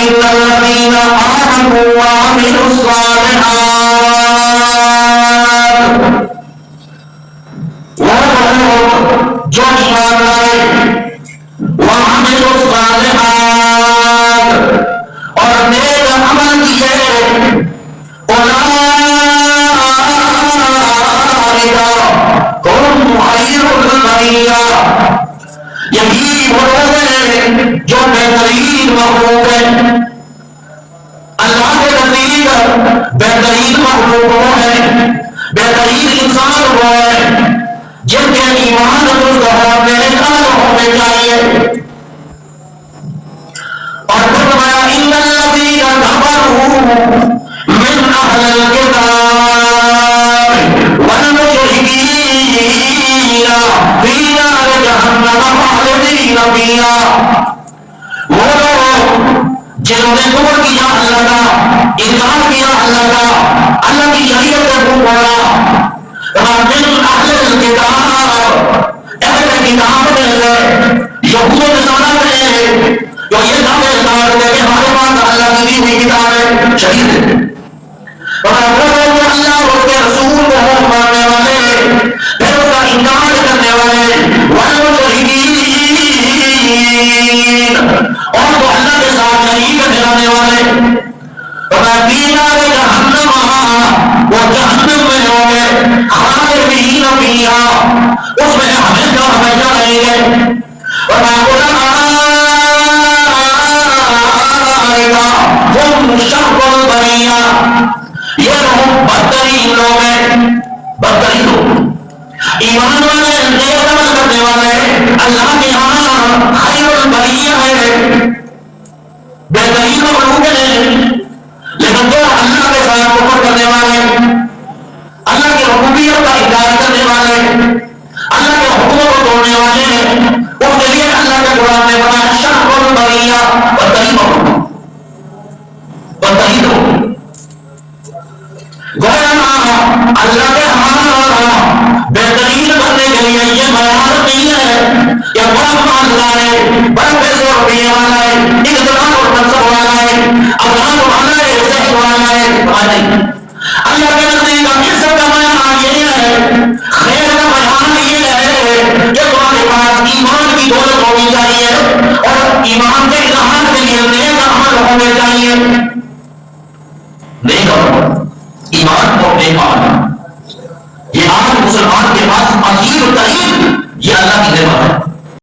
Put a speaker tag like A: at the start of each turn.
A: إن الذين آمنوا وعملوا الصالحات جو ایمان لائے وعملوا الصالحات اور نیک عمل کیے اولئک هم خیر البریہ یہی وہ لوگ ہیں جو بہترین مخلوق ہیں اللہ کے نزدیک بہترین مخلوق وہ ہیں بہترین انسان وہ ہیں جن کے ایمان درست ہونے ہونے چاہیے اور فرمایا ان الذین کفروا من اہل الکتاب والمشرکین فی نار جہنم خالدین فیہا وہ لوگ جنہوں نے کفر کیا اللہ کا انکار کیا اللہ کا اللہ کی شریعت کو چھوڑا من اہل الکتاب اہل کتاب میں یہود و نصارہ میں جو یہ دعوے کرتے ہیں کہ ہمارے پاس اللہ کی دی ہوئی کتاب ہے شریعت ہے اور وہ لوگ اللہ اور اس کے رسول کو ماننے والے پھر اس کا انکار کرنے والے والمشرکین اور وہ اللہ کے ساتھ شریک ٹھہرانے والے جہنم وہ جہنم میں ہوں گے خالدین فیہا اس میں ہمیشہ ہمیشہ رہیں گے ہم شر البریہ یہ لوگ بدترین لوگ ہیں بدترین لوگ ایمان والے نیک عمل کرنے والے اللہ کے ہاں خیر البریہ ہے بہترین مخلوق ہیں لیکن جو اللہ کے ساتھ کفر کرنے والے اللہ کی ربوبیت کا انکار کرنے والے اللہ کے حکموں کو توڑنے والے اس کے لیے اللہ کے قرآن نے بنایا شر البریہ بدترین مخلوق بدترین لوگ گویا اللہ کے ہاں بہترین بننے کے لیے یہ معیار نہیں ہے کہ بڑا مالدار ہے بڑا پیسے اور روپیے والا ہے اقتدار اور منصب والا ہے اولاد والا ہے صحت والا ہے نہیں اللہ کے نزدیک عزت کا معیار یہ ہے خیر کا معیار یہ ہے کہ تمہارے پاس ایمان کی دولت ہونی چاہیے اور ایمان کے اظہار کے لیے نیک عمل ہونے چاہیے